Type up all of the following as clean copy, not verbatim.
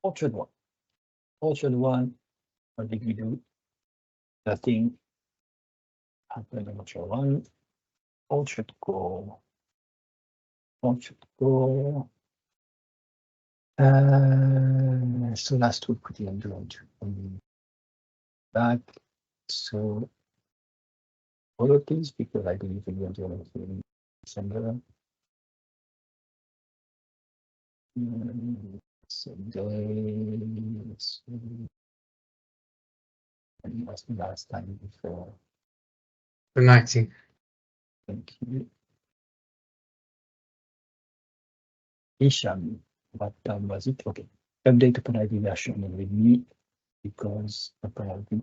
Orchard one. Orchard one, what did we do? Nothing happened on Orchard one. Orchard core. Orchard core. So last week we didn't do it. Back. So all of these because I believe we will do it in December. And was the last time before? The 19th. Thank you. Isham, what time was it? Okay. Update OpenID version and README because OpenID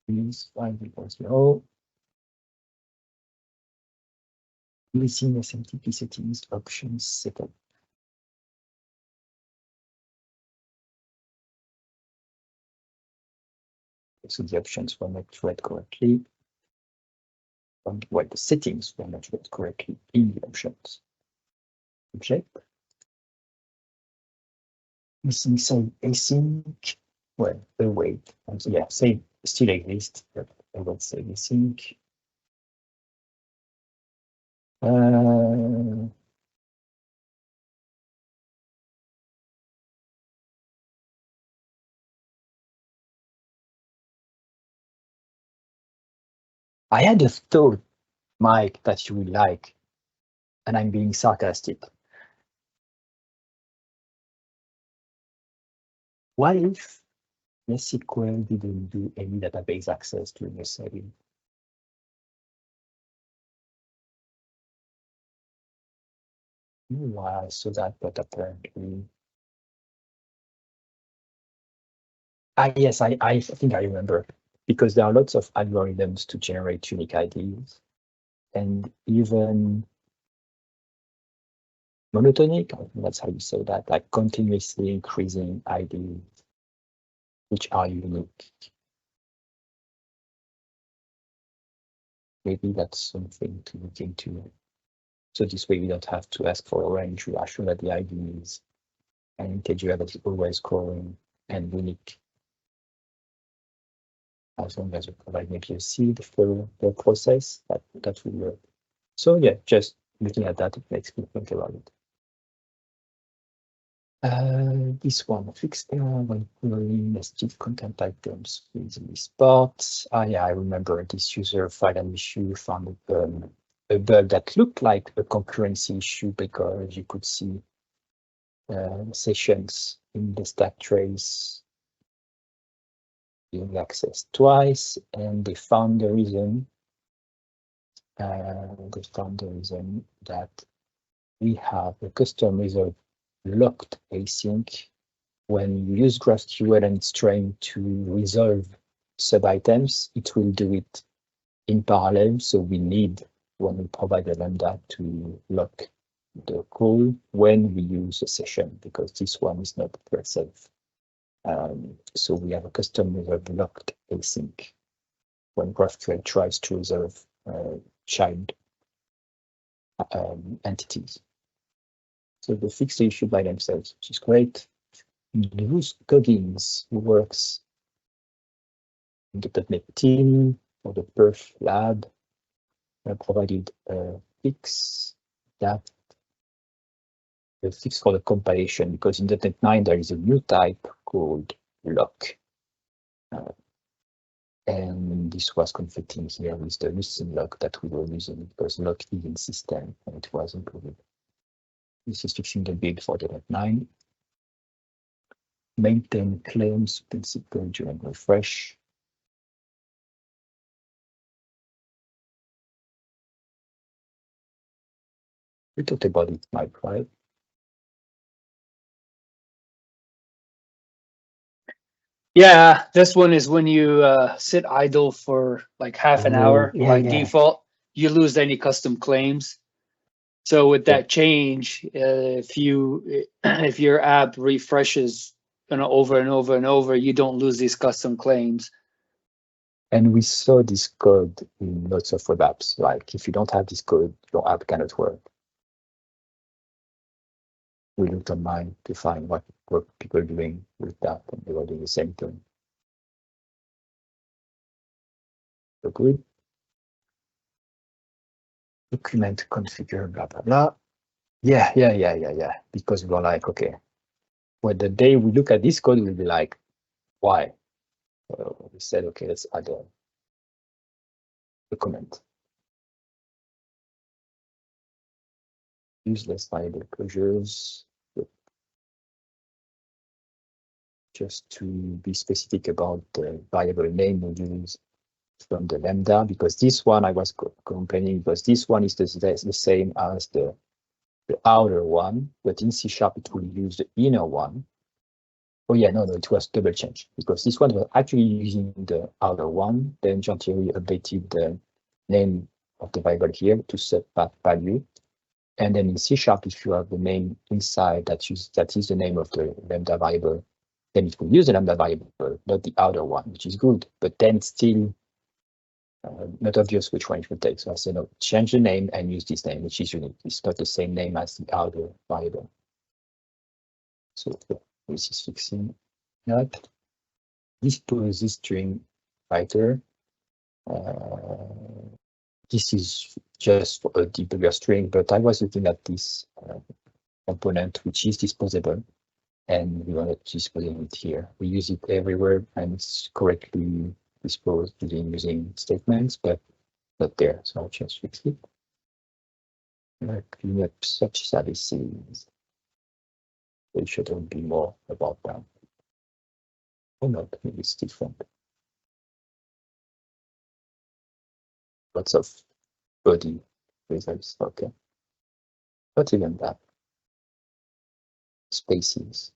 is 5.0. Missing SmtpSettings options setup. So the options were not read correctly. Well, the settings were not read correctly in the options. Check. Missing SaveAsync. Well, wait. Yeah, save still exists, but I will say SaveAsync. I had a thought, Mike, that you would like, and I'm being sarcastic. What if YesSql didn't do any database access during the setting? Why I saw that, but apparently. Yes, I think I remember, because there are lots of algorithms to generate unique IDs, and even monotonic, that's how you say that, like continuously increasing IDs, which are unique. Maybe that's something to look into. So this way we don't have to ask for a range. We are sure that the ID is an integer that is always growing and unique. As long as we provide maybe a seed for the process, that will work. So yeah, just looking at that, it makes me think about it. This one, fixed error when querying nested content items with sports. Yeah, I remember this user filed an issue, found a bug that looked like a concurrency issue because you could see sessions in the stack trace being accessed twice, and they found the reason. That we have a custom resolve locked async. When you use GraphQL and it's trying to resolve sub items, it will do it in parallel. So we need, when we provide a lambda, to lock the call when we use a session, because this one is not thread safe. So we have a custom resolve locked async when GraphQL tries to resolve child entities. So they fix the issue by themselves, which is great. Bruce Coggins, who works in the .NET team for the Perf lab, provided a fix that the fix for the compilation, because in .NET 9 there is a new type called lock. And this was conflicting here with the Lucene lock that we were using, because lock is in system and it was included. This is fixing the build for .NET 9. Maintain claims principle during refresh. We talked about it, Mike, right? Yeah, this one is when you sit idle for like half an hour by default, you lose any custom claims. So with that change, if your app refreshes over and over and over, you don't lose these custom claims. And we saw this code in lots of web apps. Like if you don't have this code, your app cannot work. we looked online to find what were people doing with that, and they were doing the same thing. So good. Document configure, blah, blah, blah. Yeah. Because we were like, okay, well, the day we look at this code, we'll be like, why? We said, okay, let's add a comment. Useless variable closures. Just to be specific about the variable name we use from the lambda, because this one I was complaining because this one is the same as the outer one, but in C# it will use the inner one. Oh yeah, no, it was double change because this one was actually using the outer one. Then Jean-Thierry updated the name of the variable here to set that value. And then in C# if you have the name inside that is the name of the lambda variable, then it will use the lambda variable, not the outer one, which is good. But then it's still not obvious which one it will take. So I said, no, change the name and use this name, which is unique. It's not the same name as the outer variable. So this is fixing that. Dispose ZStringWriter. This is just for a debugger string, but I was looking at this component, which is disposable, and we want to dispose it here. We use it everywhere, and it's correctly disposed using statements, but not there. So I'll just fix it. Clean up such services. There shouldn't be more about that. Or not, maybe it's different. Lots of body results, okay. Not even that. Spaces.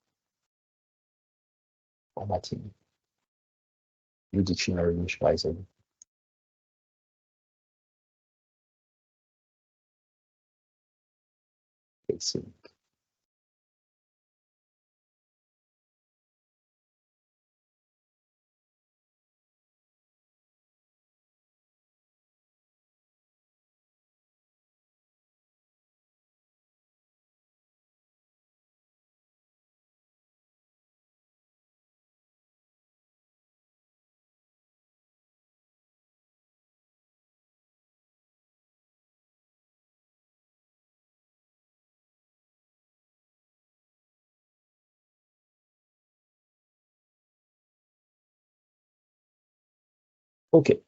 Formatting. New dictionary initializer. Async. Okay,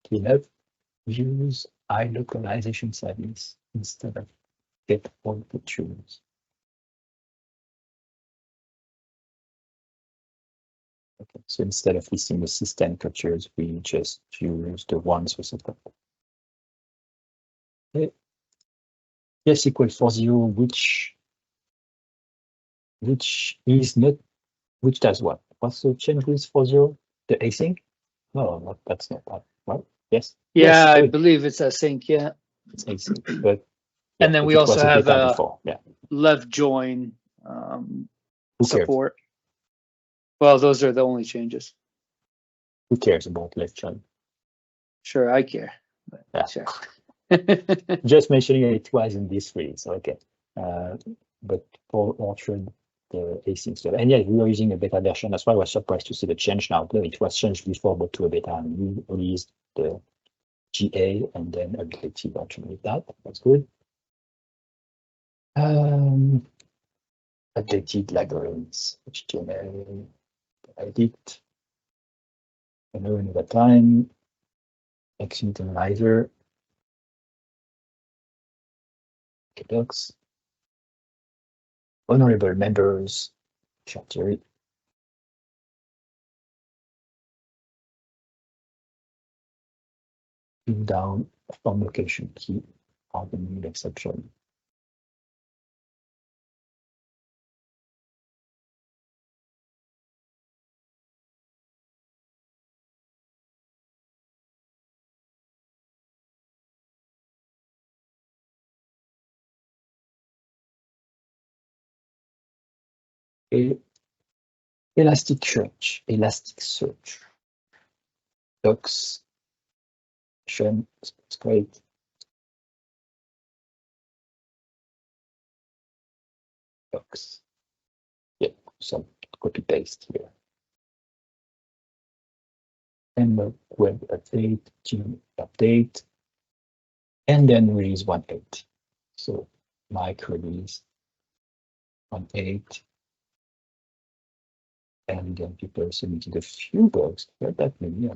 clean up. Use ILocalizationService instead of get all the tunes. Okay, so instead of listing the system captures, we just use the ones we set up. Okay. YesSql 4.0, which is not, which does what? What's the change with 4.0? The async? No, that's not that. Right? Yes. Yeah, Yes, I good. believe it's async, yeah. It's async, but And then we also have before. Yeah. left join Who cares? support. Well, those are the only changes. Who cares about left join? Sure, I care. But Yeah. sure. Just mentioning it was in this release, okay. But for Orchard, the async stuff, and yeah, we were using a beta version. That's why I was surprised to see the change now. No, it was changed before, but to a beta, and we released the GA and then updated version with that. That's good. Updated libraries, HTML, edit, another time, xunit.analyzers, docs, honorable members, Jean-Thierry. Pin down FormLocationKey ArgumentNullException. Elasticsearch. Docs. It's great. box. Yeah, some copy paste here. NLog.Web update, Jint update, and then release 1.8. So Mike release 1.8, and then people submitted a few bugs. Not that many, I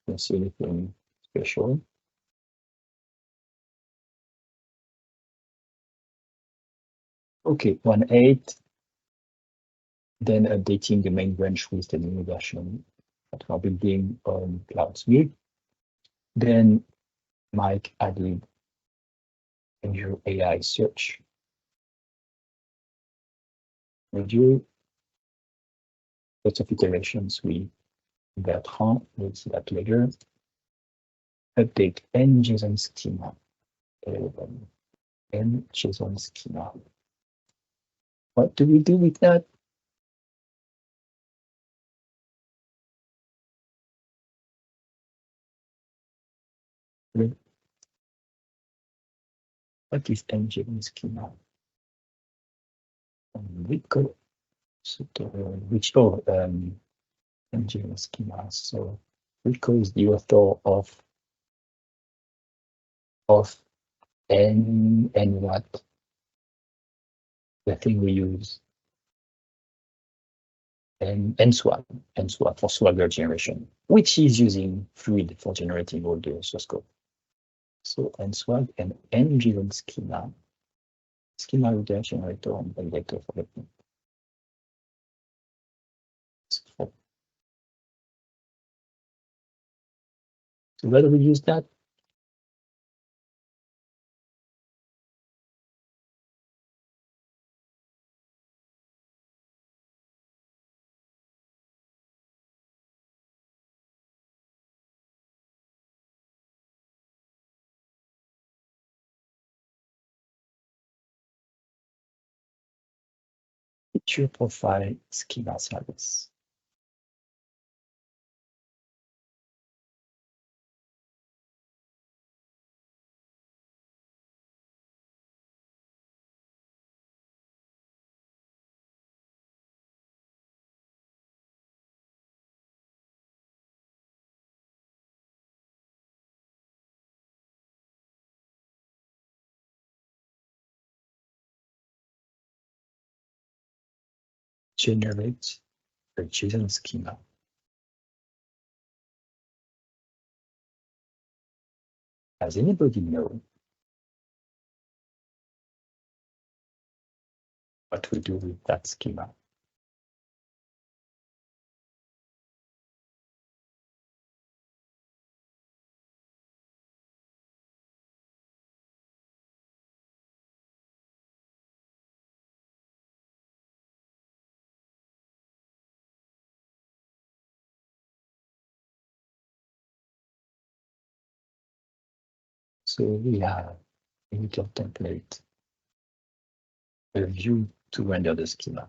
don't see anything special. Okay, 1.8. Then updating the main branch with the new version that we're building on Cloudsmith. Then Mike added Azure AI Search module. Lots of iterations with Bertrand, we'll see that later. Update NJsonSchema. NJsonSchema. What do we do with that? What is NJsonSchema? Rico. Which NJsonSchema. So Rico is the author of N and what? The thing we use. And swag for Swagger generation, which is using Fluid for generating all the source code. So NSwag and NJsonSchema, schema reader generator and validator for the thing. So where do we use that? Feature profile schema service. Generate a JSON schema. Does anybody know what we do with that schema? So we have a little template, a view to render the schema.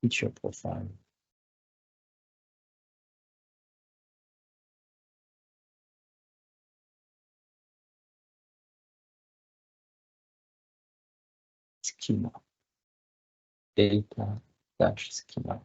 Feature profile. Schema. Data-schema.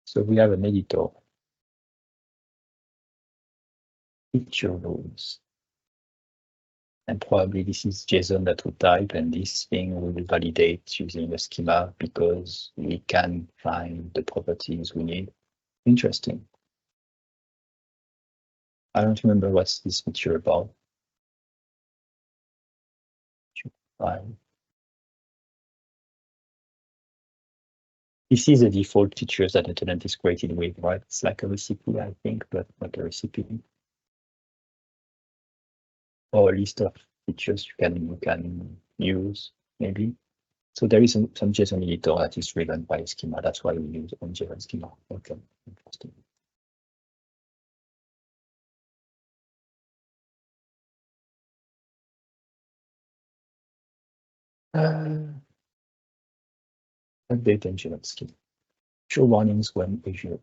So we have an editor. Feature rules. And probably this is JSON that we type, and this thing we will validate using a schema because we can find the properties we need. Interesting. I don't remember what's this feature about. This is a default features that the tenant is created with, right? It's like a recipe, I think, but not a recipe. Or a list of features you can use, maybe. So there is some JSON editor that is driven by a schema. That's why we use NJsonSchema. Okay, interesting. Update NJsonSchema. Show warnings when Azure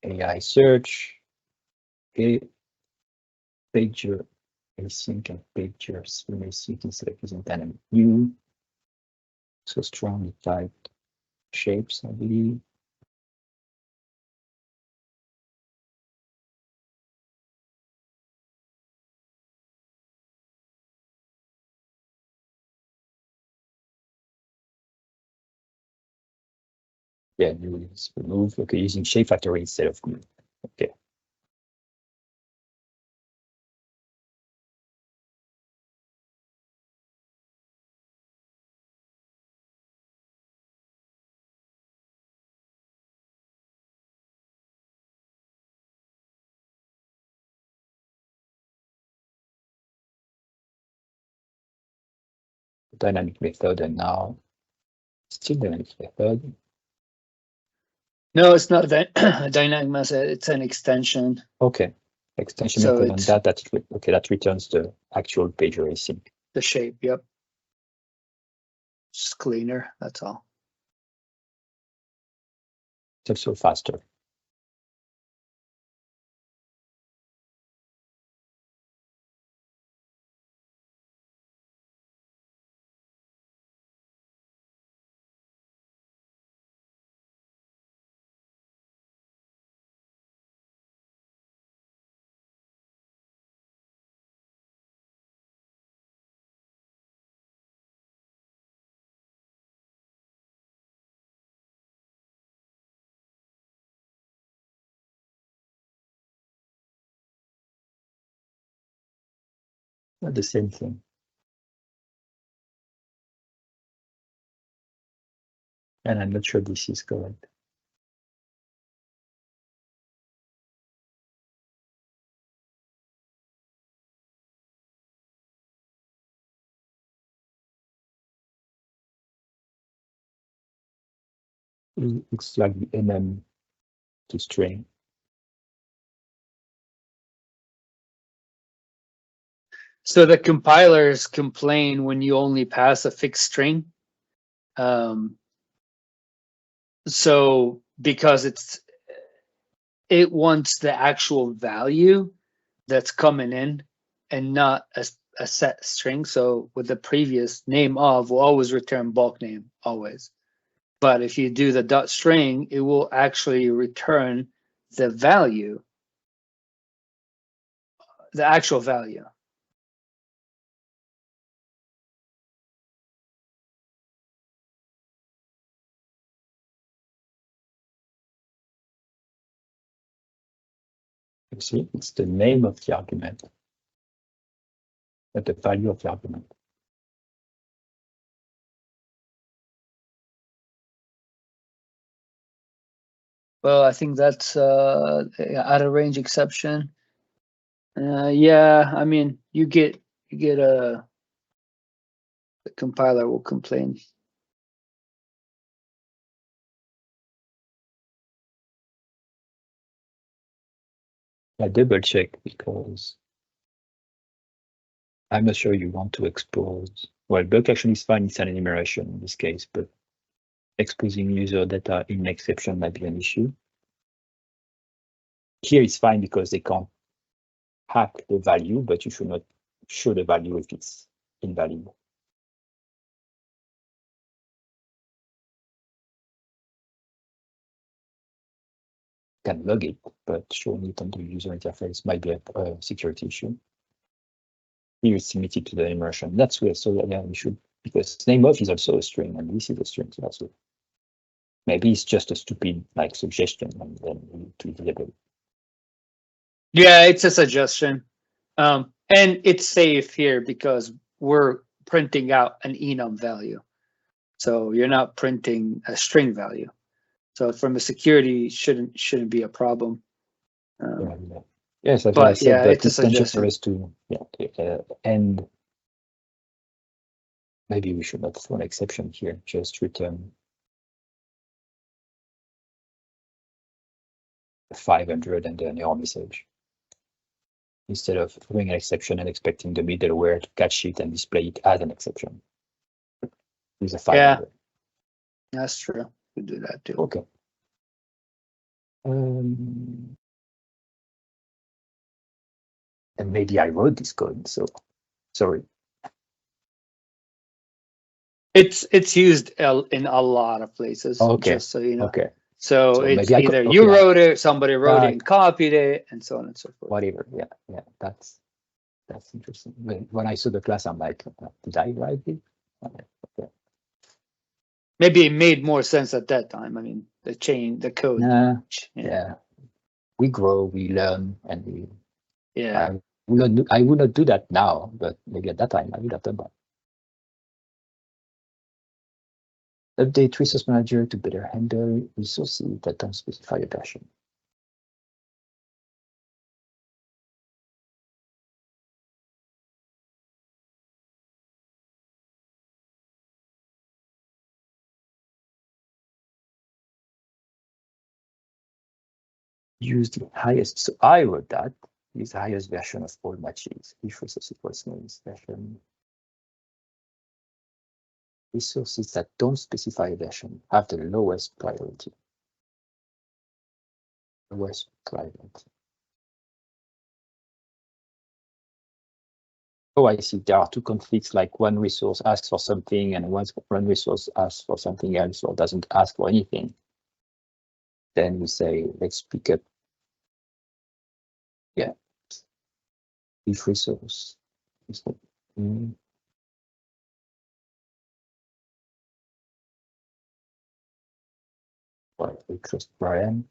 AI Search, PagerAsync and PagerSlimAsync is represented dynamic view. So strongly typed shapes, I believe. Yeah, new is remove. Okay, using shape factory instead of glue. Okay. Dynamic method, and now still dynamic method. No, it's not a dynamic method. It's an extension. Okay, extension So method on it's- that. Okay, that returns the actual PagerAsync. The shape, yep. Just cleaner, that's all. It's also faster. Not the same thing. And I'm not sure this is correct. It's like the MM to string. So the compilers complain when you only pass a fixed string. So because it wants the actual value that's coming in and not a set string. So with the previous name of will always return bulk name, always. But if you do the dot string, it will actually return the value, the actual value. You see, it's the name of the argument, not the value of the argument. Well, I think that's out of range exception. Yeah, I mean, you get the compiler will complain. I double check because I'm not sure you want to expose. Well, bulk actually is fine. It's an enumeration in this case, but exposing user data in exception might be an issue. Here it's fine because they can't hack the value, but you should not show the value if it's invalid. Can log it, but showing it on the user interface might be a security issue. Here it's limited to the enumeration. That's weird. So yeah, we should, because name of is also a string, and this is a string. So that's weird. Maybe it's just a stupid like suggestion, and then we need to disable it. Yeah, it's a suggestion. And it's safe here because we're printing out an enum value. So you're not printing a string value. So from a security shouldn't be a problem. Yes, that's but what I said, yeah, but it's a it's dangerous suggestion. for us to end maybe we should not throw an exception here, just return 500 and an error message, instead of throwing an exception and expecting the middleware to catch it and display it as an exception. Use a 500. Yeah, that's true. We do that too. Okay. And maybe I wrote this code, so sorry. It's used in a lot of places. Okay. Just so you know. Okay. So it's maybe either you wrote it, somebody wrote it and copied it, and so on and so forth. Whatever. Yeah. That's interesting. When I saw the class, I'm like, did I write it? Okay. Maybe it made more sense at that time. I mean, the code. Yeah. We grow, we learn, and we. Yeah. I would not do that now, but maybe at that time I would have done that. Update Resource Manager to better handle resources that don't specify a version. Use the highest, so I wrote that, use the highest version of all matches. If resource equals noise version. Resources that don't specify a version have the lowest priority. Lowest priority. Oh, I see. There are two conflicts, like one resource asks for something and one resource asks for something else or doesn't ask for anything. Then we say, let's pick up. Yeah. If resource. We trust Brian.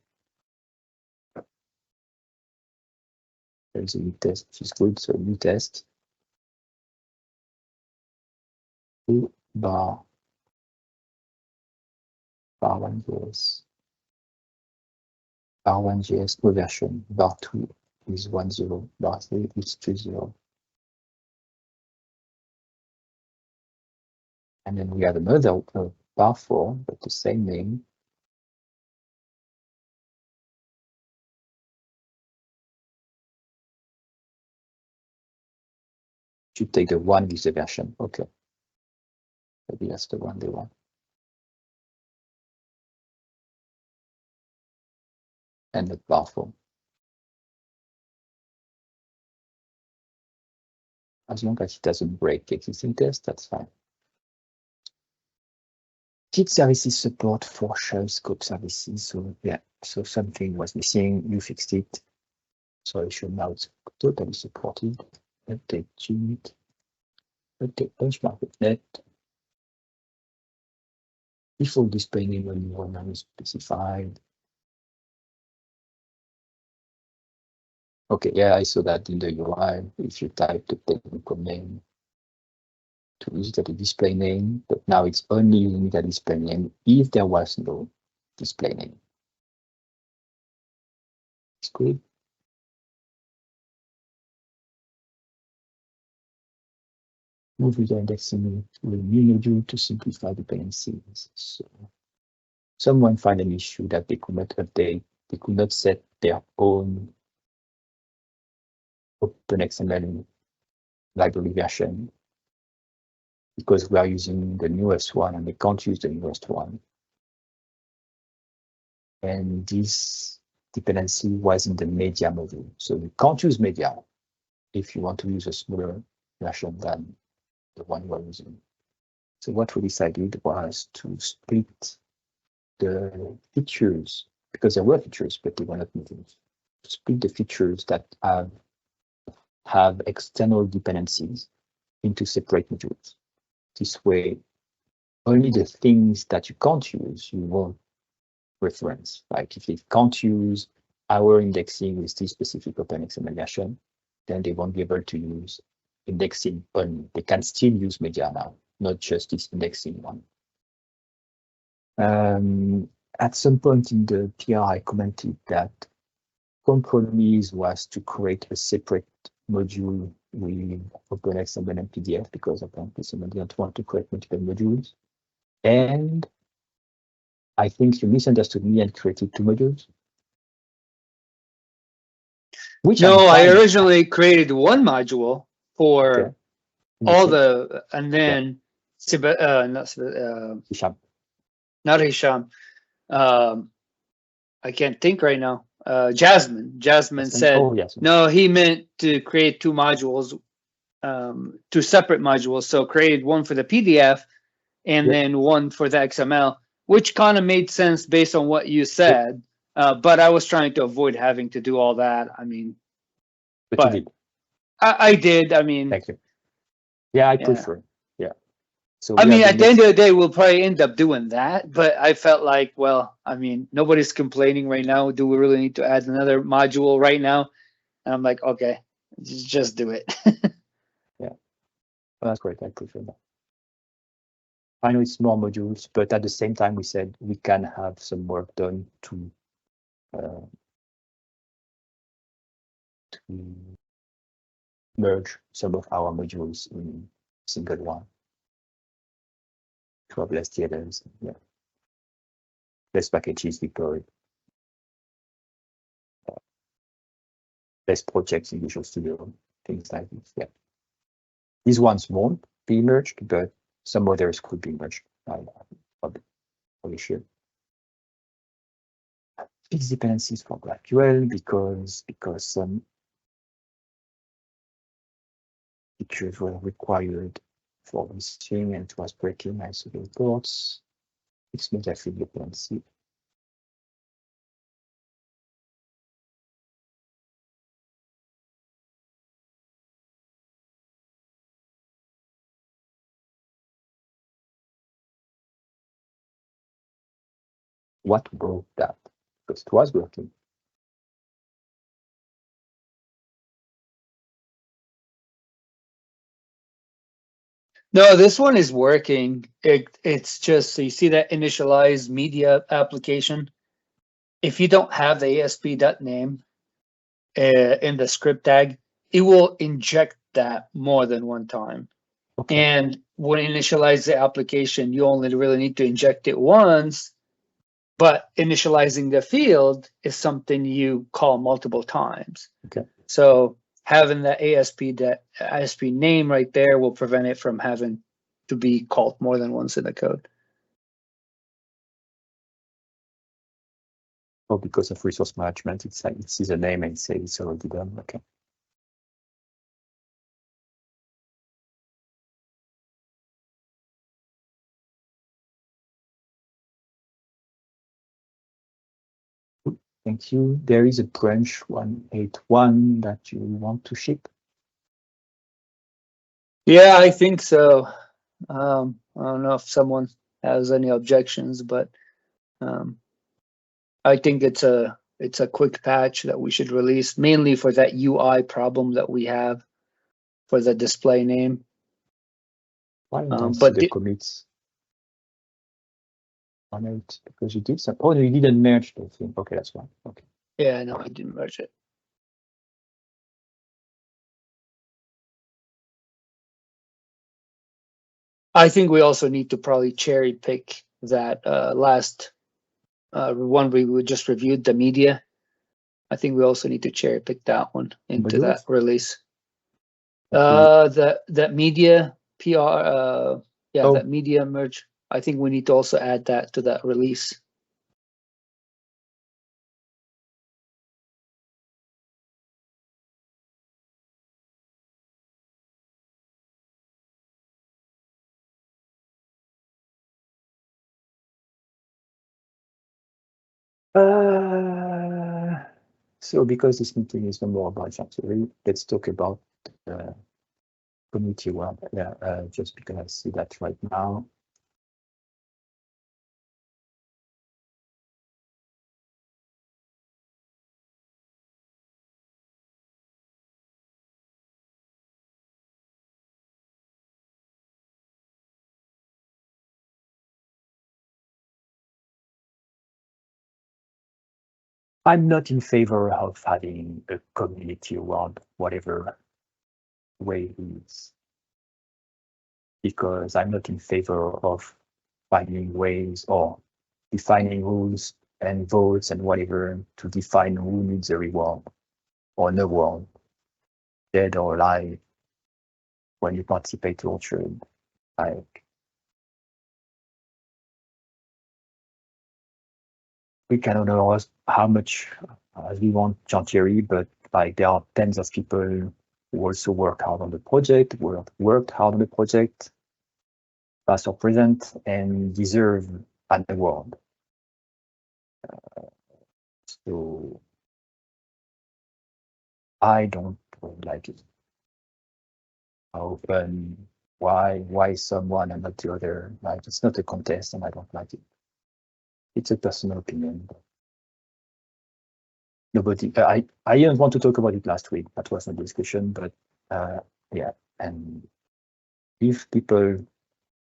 There's a new test, which is good. So new test. Bar 1JS. Bar 1JS, no version. Bar 2 is 10. Bar 3 is 20. And then we have another bar 4, but the same name. Should take the one with the version. Okay. Maybe that's the one they want. And the bar 4. As long as it doesn't break existing test, that's fine. Git services support for ShellScopeServices. So yeah, so something was missing, you fixed it. So it should now it's totally supported. Update Jint, update BenchmarkDotNet. Default display name when you want to specified. Okay, yeah, I saw that in the UI. If you type the technical name to use the display name, but now it's only using the display name if there was no display name. It's good. Move user indexing to a new module to simplify dependencies. So someone found an issue that they could not update. They could not set their own OpenXML library version because we are using the newest one and they can't use the newest one. And this dependency was in the media module. So you can't use media if you want to use a smaller version than the one we're using. So what we decided was to split the features, because there were features, but they were not moving. Split the features that have external dependencies into separate modules. This way, only the things that you can't use, you won't reference. Like if they can't use our indexing with this specific OpenXML version, then they won't be able to use indexing only. They can still use media now, not just this indexing one. At some point in the PR, I commented that compromise was to create a separate module we open XML and PDF because apparently someone didn't want to create multiple modules. And I think you misunderstood me and created 2 modules. Which no, I originally created 1 module for all the, and then Hisham. Not Hisham. I can't think right now. Jasmine said, oh, yes. No, he meant to create 2 modules, 2 separate modules. So created 1 for the PDF and then 1 for the XML, which kind of made sense based on what you said. But I was trying to avoid having to do all that. I mean, but you did. I did. I mean, thank you. Yeah, I prefer. Yeah. So I mean, at the end of the day, we'll probably end up doing that. But I felt like, well, I mean, nobody's complaining right now. Do we really need to add another module right now? And I'm like, okay, just do it. Yeah, well, that's great. I prefer that. I know it's more modules, but at the same time, we said we can have some work done to merge some of our modules in a single one. To have less TLS, yeah. Less packages deployed. Less projects in Visual Studio, things like this, yeah. These ones won't be merged, but some others could be merged. Probably sure. Fix dependencies for GraphQL because some features were required for this thing and it was breaking ISO reports. It's not actually dependency. What broke that? Because it was working. No, this one is working. It's just, so you see that initialize media application. If you don't have the ASP.name in the script tag, it will inject that more than 1 time. Okay. And when you initialize the application, you only really need to inject it once, but initializing the field is something you call multiple times. Okay. So having the ASP name right there will prevent it from having to be called more than once in the code. Oh, because of resource management, it's like it sees a name and says it's already done. Okay. Thank you. There is a branch 181 that you want to ship. Yeah, I think so. I don't know if someone has any objections, but I think it's a quick patch that we should release, mainly for that UI problem that we have for the display name. Why don't see the commits on it? Because you did some. Oh, you didn't merge the thing. Okay, that's fine. Okay. Yeah, no, I didn't merge it. I think we also need to probably cherry pick that last one we just reviewed, the media. I think we also need to cherry pick that one into that release. That media PR, that media merge. I think we need to also add that to that release. So because this meeting is no more about Jean-Thierry, let's talk about community one. Yeah, just because I see that right now. I'm not in favor of having a community around whatever way is, because I'm not in favor of finding ways or defining rules and votes and whatever to define who needs a reward or no reward, dead or alive, when you participate to Orchard. Like, we cannot know how much as we want Jean-Thierry, but like there are tens of people who also work hard on the project, worked hard on the project, past or present, and deserve an award. So I don't like it. How open, why someone and not the other? Like, it's not a contest, and I don't like it. It's a personal opinion. Nobody, I didn't want to talk about it last week. That was a discussion, but yeah. And if people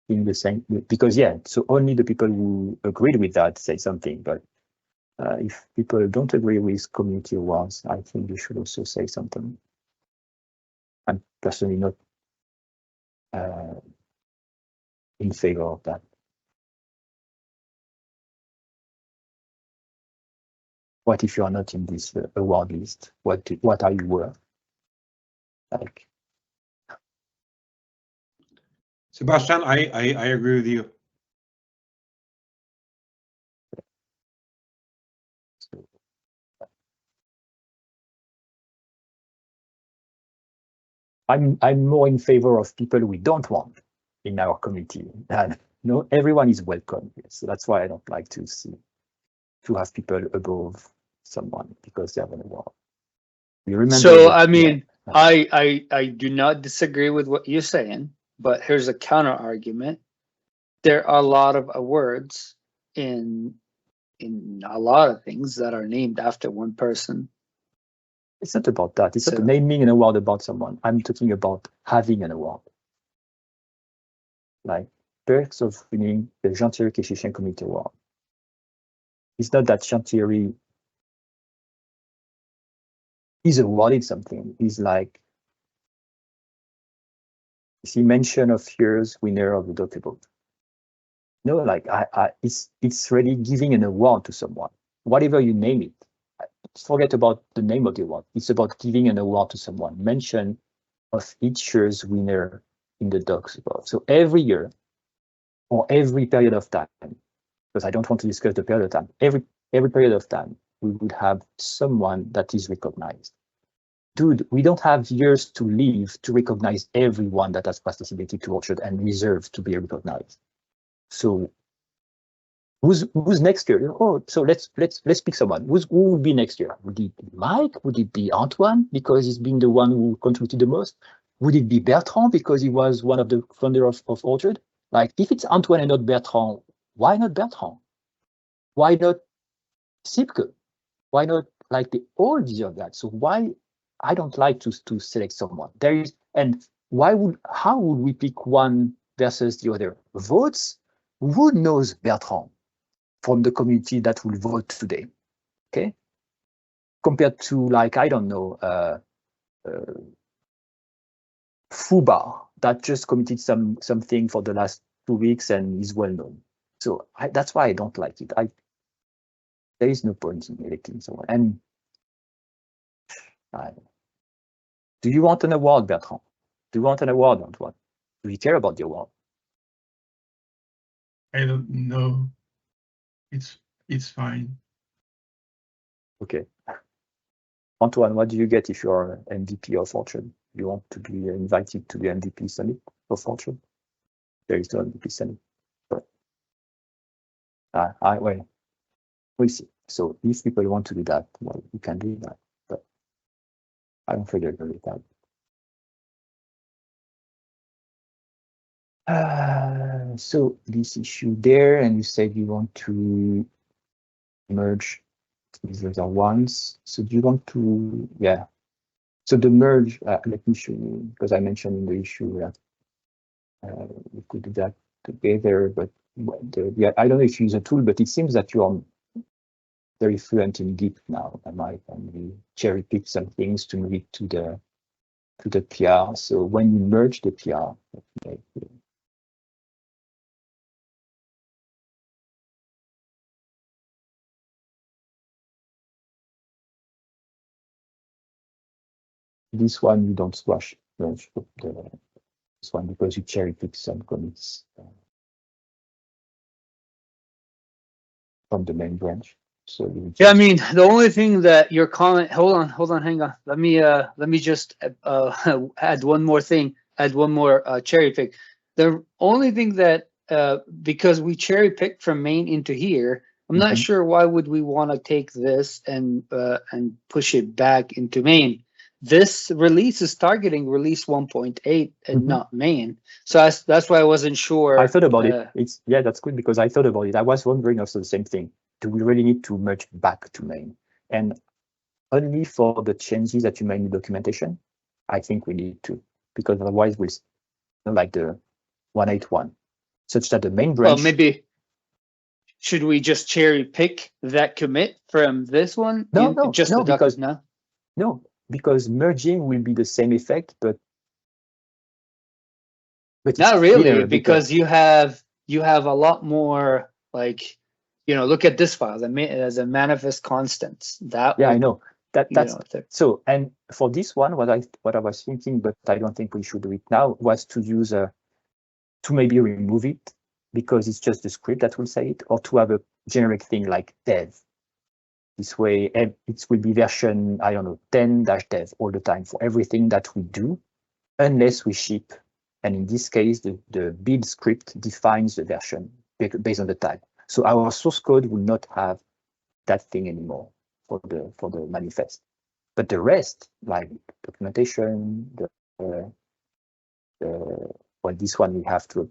in the same, because yeah, so only the people who agreed with that say something. But if people don't agree with community awards, I think you should also say something. I'm personally not in favor of that. What if you are not in this award list? What are you worth? Like, Sebastian, I agree with you. so, I'm more in favor of people we don't want in our community. And no, everyone is welcome. So that's why I don't like to have people above someone because they have an award. You remember? So I mean, yeah. I do not disagree with what you're saying, but here's a counter argument. There are a lot of awards in a lot of things that are named after one person. It's not about that. It's not naming an award about someone. I'm talking about having an award. Like perks of winning the Jean-Thierry Kéchichian Community Award. It's not that Jean-Thierry is awarded something. He's like, he mentioned of year's winner of the document. No, like it's really giving an award to someone, whatever you name it. Forget about the name of the award. It's about giving an award to someone. Mention of each year's winner in the docs above. So every year or every period of time, because I don't want to discuss the period of time, every period of time, we would have someone that is recognized. Dude, we don't have years to live to recognize everyone that has participated to Orchard and deserves to be recognized. So who's next year? Oh, so let's pick someone. Who would be next year? Would it be Mike? Would it be Antoine because he's been the one who contributed the most? Would it be Bertrand because he was one of the founders of Orchard? Like, if it's Antoine and not Bertrand, why not Bertrand? Why not Sipke? Why not, like, they all deserve that? So why? I don't like to select someone. There is, and how would we pick one versus the other? Votes? Who knows Bertrand from the community that will vote today? Okay, compared to, like, I don't know, Fuba that just committed something for the last 2 weeks and is well known. So that's why I don't like it. There is no point in electing someone. And do you want an award, Bertrand? Do you want an award, Antoine? Do you care about the award? I don't know. It's fine. Okay. Antoine, what do you get if you're MVP of Orchard? You want to be invited to the MVP Summit of Orchard? There is no MVP Summit. Well, we'll see. So if people want to do that, well, we can do that. But I don't really agree with that. So this issue there, and you said you want to merge these other ones. So do you want to, yeah. So the merge, let me show you, because I mentioned in the issue that we could do that together, but yeah, I don't know if you use a tool, but it seems that you are very fluent in Git now. I might cherry pick some things to move it to to the PR. So when you merge the PR, okay, this one you don't merge this one because you cherry pick some commits from the main branch. So you Yeah, I mean, the only thing that your comment, hold on, hang on. Let me just add one more thing, add one more cherry pick. The only thing that, because we cherry picked from main into here, I'm not sure why would we want to take this and push it back into main. This release is targeting release 1.8 and not main. So that's why I wasn't sure. I thought about it. Yeah, that's good because I thought about it. I was wondering also the same thing. Do we really need to merge back to main? And only for the changes that you made in the documentation, I think we need to, because otherwise we'll like the 181, such that the main branch. Well, maybe should we just cherry pick that commit from this one? No, because merging will be the same effect, but not really, because you have a lot more, like, you know, look at this file as a manifest constants. That I know that's so. And for this one, what I was thinking, but I don't think we should do it now, was to use to maybe remove it because it's just the script that will say it, or to have a generic thing like dev. This way, it will be version, I don't know, 10-dev all the time for everything that we do, unless we ship. And in this case, the build script defines the version based on the type. So our source code will not have that thing anymore for the manifest. But the rest, like documentation, well, this one we have to.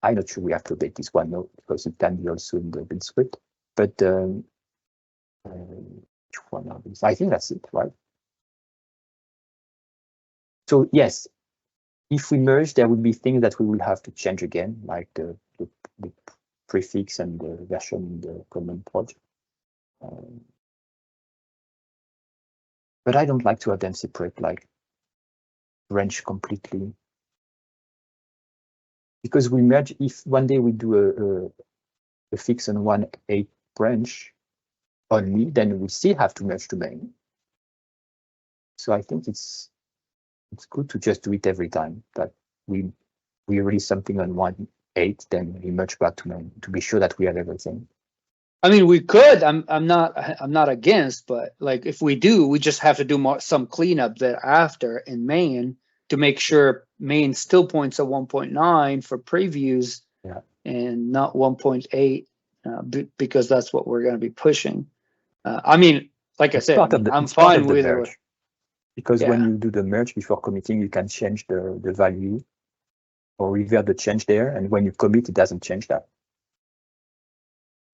I'm not sure we have to update this one, no, because it can be also in the build script. But which one are these? I think that's it, right? So yes, if we merge, there will be things that we will have to change again, like the prefix and the version in the common project. But I don't like to have them separate, like branch completely. Because we merge, if one day we do a fix on 1.8 branch only, then we still have to merge to main. So I think it's good to just do it every time that we release something on 1.8, then we merge back to main to be sure that we have everything. I mean, we could. I'm not against, but like if we do, we just have to do some cleanup thereafter in main to make sure main still points at 1.9 for previews, and not 1.8, because that's what we're going to be pushing. I mean, like I said, I'm fine with it. Because when you do the merge before committing, you can change the value or revert the change there, and when you commit, it doesn't change that.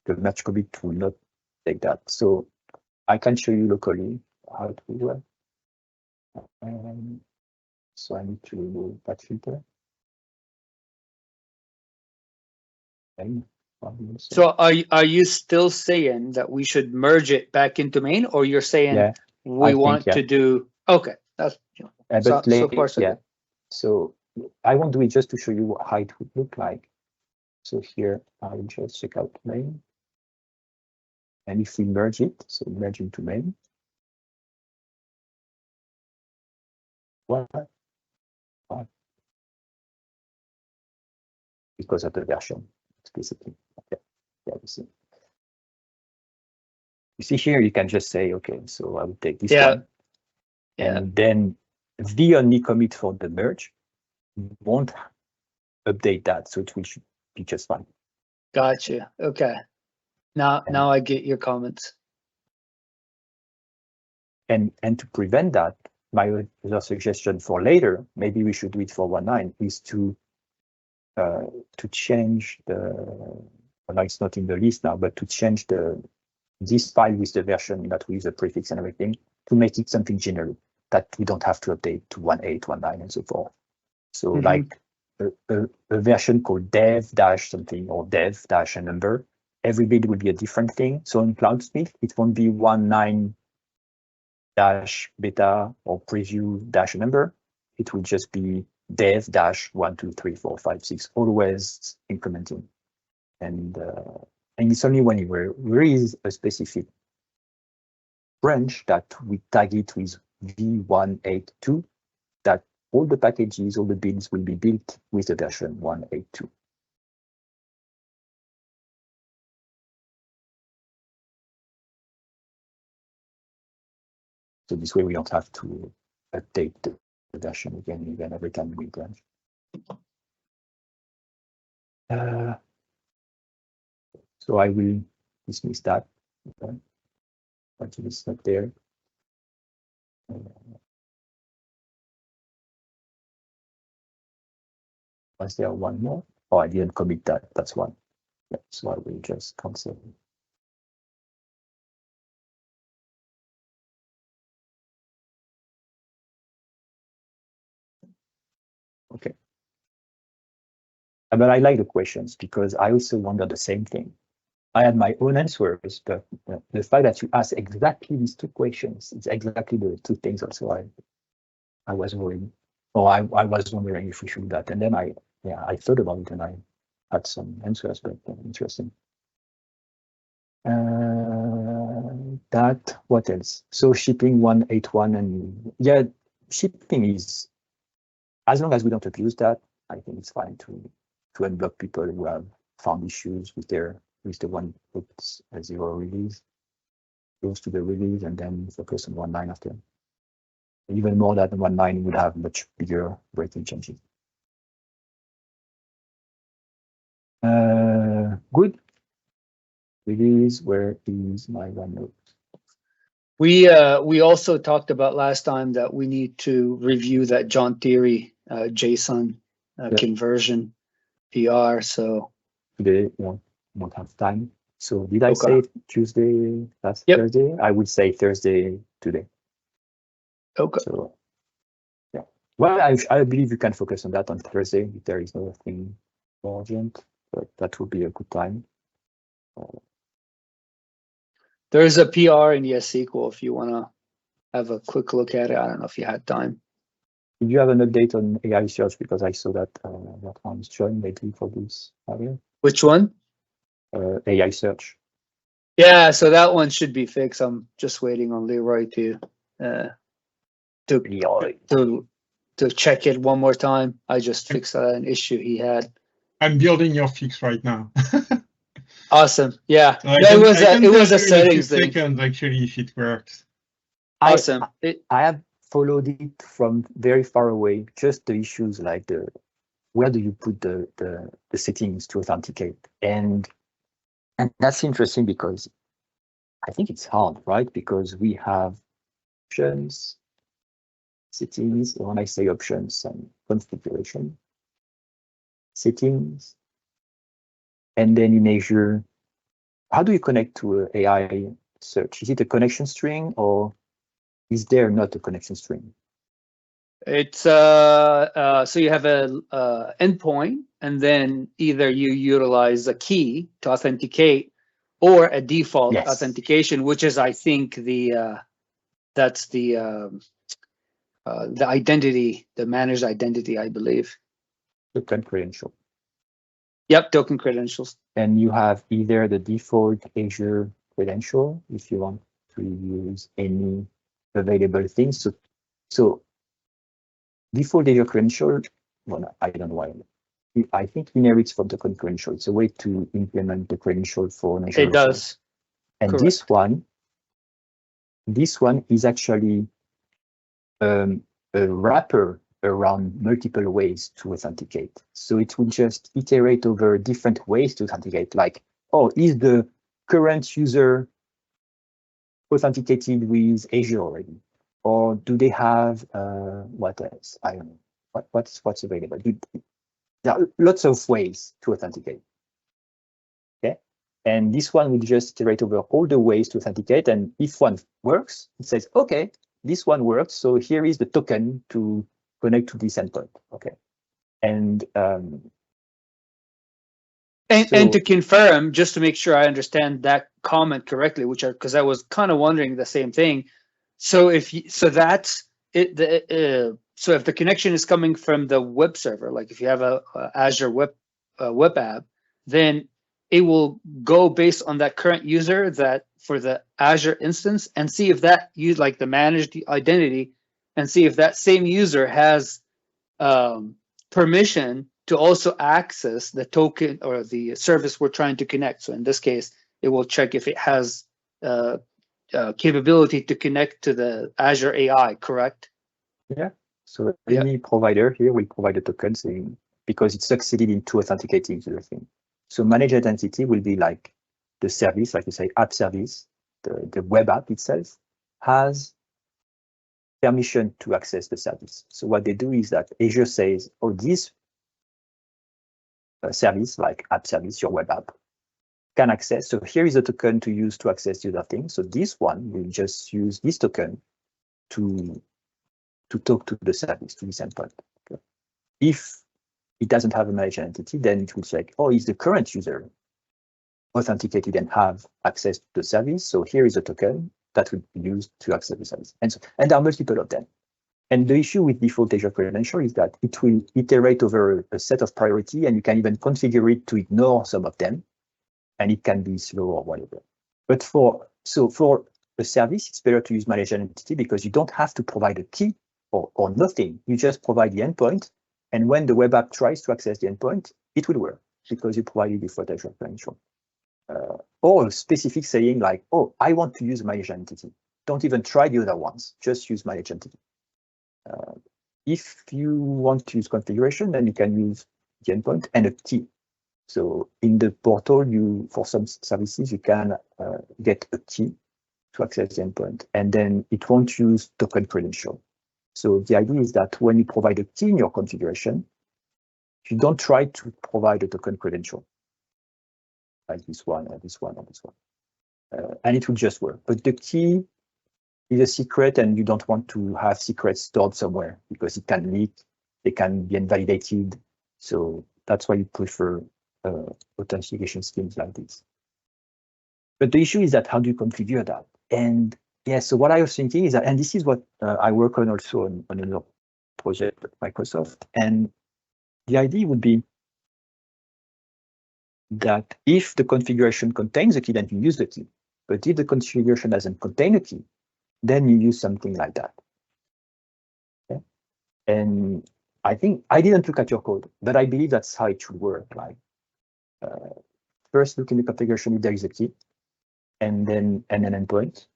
The merge commit will not take that. So I can show you locally how it will work. So I need to remove that filter. So are you still saying that we should merge it back into main, or you're saying we want to do? Okay, that's so far so good. So I won't do it just to show you how it would look like. So here I'll just check out main. And if we merge it, so merge into main. What? Because of the version, explicitly. Okay. Yeah, you see. You see here, you can just say, okay, so I will take this one. And then the only commit for the merge won't update that, so it will be just fine. Gotcha. Okay. Now I get your comments. And to prevent that, my other suggestion for later, maybe we should do it for 1.9, is to change the. Well, it's not in the list now, but to change this file with the version that we use the prefix and everything to make it something generic that we don't have to update to 1.8, 1.9, and so forth. So like a version called dev-something or dev-a number. Every bit will be a different thing. So in Cloudsmith, it won't be 1.9 dash beta or preview dash number, it will just be dev dash 1, 2, 3, 4, 5, 6, always incrementing. And it's only when you release a specific branch that we tag it with v182 that all the packages, all the builds will be built with the version 182. So this way we don't have to update the version again every time we branch. So I will dismiss that. Okay. Until it's not there. Was there one more? Oh, I didn't commit that. That's one. Yeah, so I will just cancel. Okay. But I like the questions because I also wonder the same thing. I had my own answers, but the fact that you ask exactly these two questions, it's exactly the two things also I was worried. Or I was wondering if we should do that. And then I thought about it and I had some answers, but interesting. That, what else? So shipping 181 and yeah, shipping is, as long as we don't abuse that, I think it's fine to unblock people who have found issues with the one puts a 0 release, goes to the release and then focus on 1.9 after. Even more than 1.9 would have much bigger breaking changes. Good. Release, where is my OneNote? We also talked about last time that we need to review that Jean-Thierry JSON conversion PR. So today won't have time. So did I say Tuesday last Thursday? I would say Thursday today. Okay. So yeah. Well, I believe you can focus on that on Thursday if there is nothing urgent, but that would be a good time. There is a PR in YesSql if you want to have a quick look at it. I don't know if you had time. Did you have an update on AI Search? Because I saw that that one is showing maybe for this area. Which one? AI Search. Yeah, so that one should be fixed. I'm just waiting on Leroy to check it one more time. I just fixed an issue he had. I'm building your fix right now. Awesome. Yeah, So it was a settings thing. Seconds actually if it works. Awesome. I have followed it from very far away. Just the issues like where do you put the settings to authenticate, and that's interesting because I think it's hard, right? Because we have options, settings. When I say options and configuration, settings, and then in Azure, how do you connect to an AI search? Is it a connection string or is there not a connection string? It's so you have a endpoint, and then either you utilize a key to authenticate or a default authentication, which is I think that's the identity, the managed identity, I believe. Token credential. Yep, token credentials. And you have either the default Azure credential if you want to use any available things. So default Azure credential, well, I don't know why. I think inherits from token credential. It's a way to implement the credential for Azure. It does. And correct. This one is actually a wrapper around multiple ways to authenticate. So it will just iterate over different ways to authenticate, like, oh, is the current user authenticated with Azure already? Or do they have what else? I don't know. What's available? There are lots of ways to authenticate. Okay. And this one will just iterate over all the ways to authenticate. And if one works, it says, okay, this one works. So here is the token to connect to this endpoint. Okay. And to confirm, just to make sure I understand that comment correctly, because I was kind of wondering the same thing. So if you, so that's it. So if the connection is coming from the web server, like if you have a Azure web app, then it will go based on that current user that for the Azure instance and see if that use like the managed identity and see if that same user has permission to also access the token or the service we're trying to connect. So in this case, it will check if it has capability to connect to the Azure AI, correct? Yeah. So any provider here will provide a token saying, because it succeeded into authenticating the thing. So managed identity will be like the service, like you say, app service, the web app itself has permission to access the service. So what they do is that Azure says, oh, this service, like app service, your web app, can access. So here is a token to use to access the other thing. So this one will just use this token to talk to the service, to this endpoint. Okay. If it doesn't have a managed entity, then it will check, oh, is the current user authenticated and have access to the service? So here is a token that will be used to access the service. And there are multiple of them. And the issue with default Azure credential is that it will iterate over a set of priority, and you can even configure it to ignore some of them, and it can be slow or whatever. But for a service, it's better to use managed entity because you don't have to provide a key or nothing. You just provide the endpoint, and when the web app tries to access the endpoint, it will work because you provided default Azure credential. Or a specific saying like, oh, I want to use managed entity. Don't even try the other ones, just use managed entity. If you want to use configuration, then you can use the endpoint and a key. So in the portal, for some services, you can get a key to access the endpoint, and then it won't use token credential. So the idea is that when you provide a key in your configuration, you don't try to provide a token credential, like this one or this one or this one, and it will just work. But the key is a secret, and you don't want to have secrets stored somewhere because it can leak, they can be invalidated. So that's why you prefer authentication schemes like this. But the issue is that how do you configure that? And yeah, so what I was thinking is that, and this is what I work on also on another project at Microsoft, and the idea would be that if the configuration contains a key, then you use the key. But if the configuration doesn't contain a key, then you use something like that. Okay? And I think I didn't look at your code, but I believe that's how it should work. Like first look in the configuration if there is a key, and then an endpoint,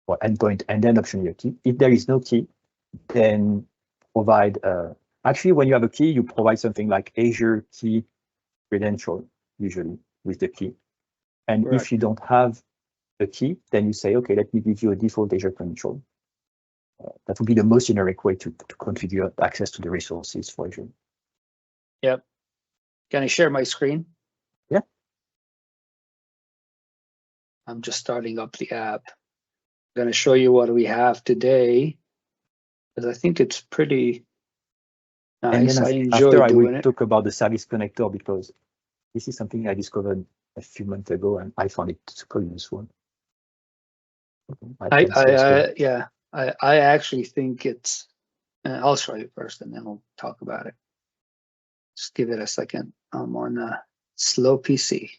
or endpoint, and then optionally a key. If there is no key, then provide, actually when you have a key, you provide something like Azure key credential, usually with the key. And if you don't have a key, then you say, okay, let me give you a default Azure credential. That would be the most generic way to configure access to the resources for Azure. Yep. Can I share my screen? Yeah. I'm just starting up the app. I'm going to show you what we have today, because I think it's pretty nice. I enjoy doing it. I will talk about the service connector, because this is something I discovered a few months ago, and I found it super useful. I actually think it's, I'll show you first and then we'll talk about it. Just give it a second. I'm on a slow PC.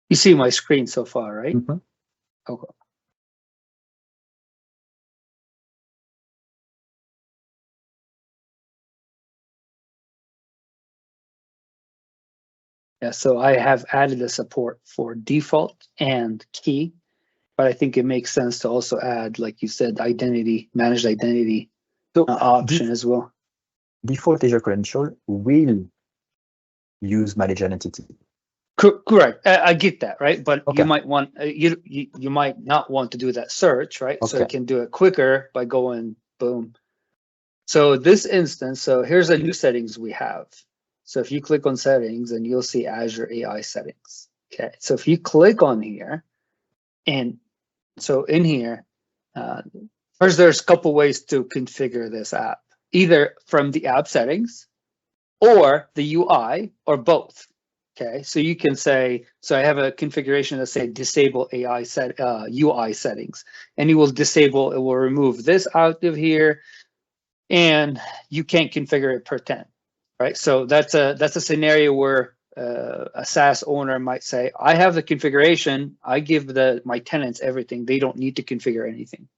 You see my screen so far, right? Mm-hmm. Okay. Yeah, so I have added a support for default and key, but I think it makes sense to also add, like you said, identity, managed identity option as well. Default Azure credential will use managed identity. Correct. I get that, right? But okay. You might want you might not want to do that search, right? Okay. So you can do it quicker by going boom. So this instance, so here's a new settings we have. So if you click on settings, and you'll see Azure AI settings. Okay. So if you click on here, and so in here, first there's a couple ways to configure this app, either from the app settings or the UI or both. Okay, so you can say, so I have a configuration that say disable AI UI settings, and it will disable, it will remove this out of here, and you can't configure it per tenant, right? So that's a scenario where a SaaS owner might say, I have the configuration, I give my tenants everything, they don't need to configure anything.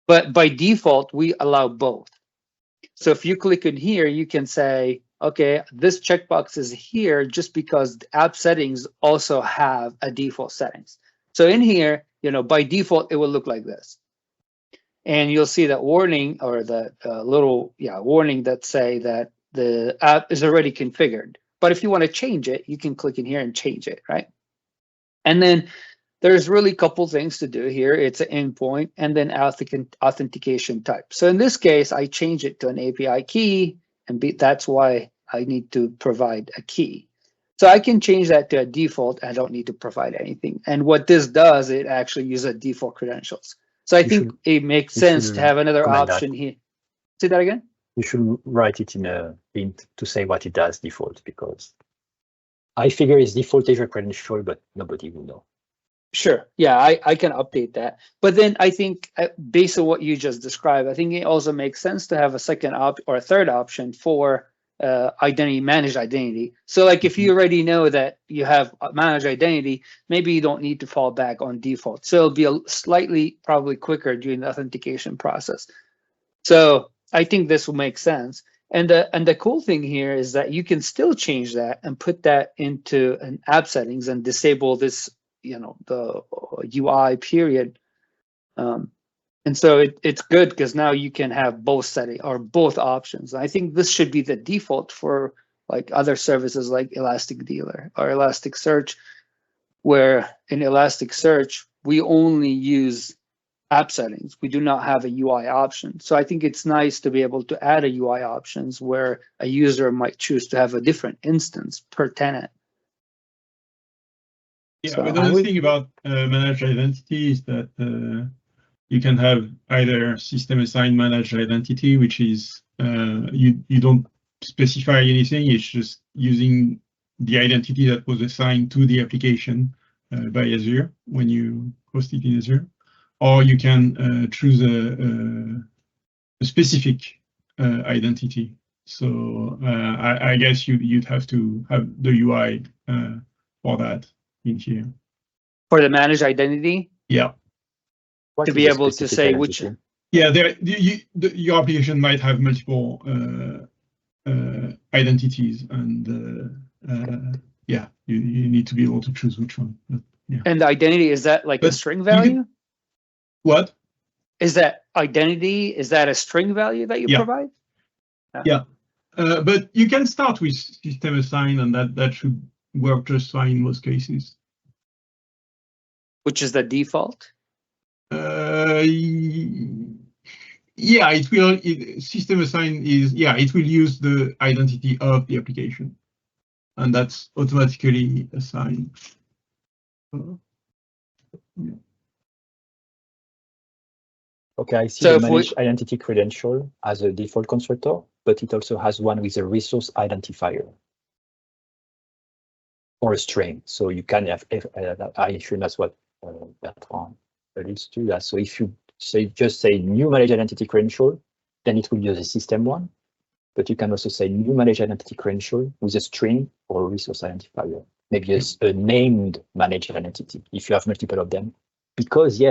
But by default, we allow both. So if you click in here, you can say, okay, this checkbox is here just because the app settings also have a default settings. So in here, by default, it will look like this. And you'll see that warning, or the little warning that say that the app is already configured. But if you want to change it, you can click in here and change it, right? And then there's really a couple things to do here. It's an endpoint and then authentication type. So in this case, I change it to an API key, and that's why I need to provide a key. So I can change that to a default. I don't need to provide anything. And what this does, it actually uses default credentials. So I think it makes sense to have another option here. Say that again? You should write it in a hint to say what it does default, because I figure it's default Azure credential, but nobody will know. Sure. Yeah, I can update that. But then I think based on what you just described, I think it also makes sense to have a second or a third option for managed identity. So like if you already know that you have managed identity, maybe you don't need to fall back on default. So it'll be slightly probably quicker during the authentication process. So I think this will make sense. And the cool thing here is that you can still change that and put that into an app settings and disable this, the UI period. And so it's good because now you can have both settings or both options. I think this should be the default for like other services like Elastic Dealer or Elasticsearch, where in Elasticsearch, we only use app settings. We do not have a UI option. So I think it's nice to be able to add a UI options where a user might choose to have a different instance per tenant. Yeah, So another thing about managed identity is that you can have either system assigned managed identity, which is you don't specify anything. It's just using the identity that was assigned to the application by Azure when you host it in Azure. Or you can choose a specific identity. So I guess you'd have to have the UI for that in here. For the managed identity? Yeah. To be able to say which. Yeah, your application might have multiple identities, and yeah, you need to be able to choose which one. But, yeah. And the identity, is that like a string value? What? Is that identity? Is that a string value that you provide? Yeah, but you can start with system assign, and that should work just fine in most cases. Which is the default? Yeah, it will. System assign is it will use the identity of the application, and that's automatically assigned. Yeah. Okay, I see the managed identity credential as a default constructor, but it also has one with a resource identifier or a string. So you can have, I assume that's what Bertrand alludes to. That. So if you just say new managed identity credential, then it will use a system one. But you can also say new managed identity credential with a string or a resource identifier. Maybe a named managed identity if you have multiple of them. Because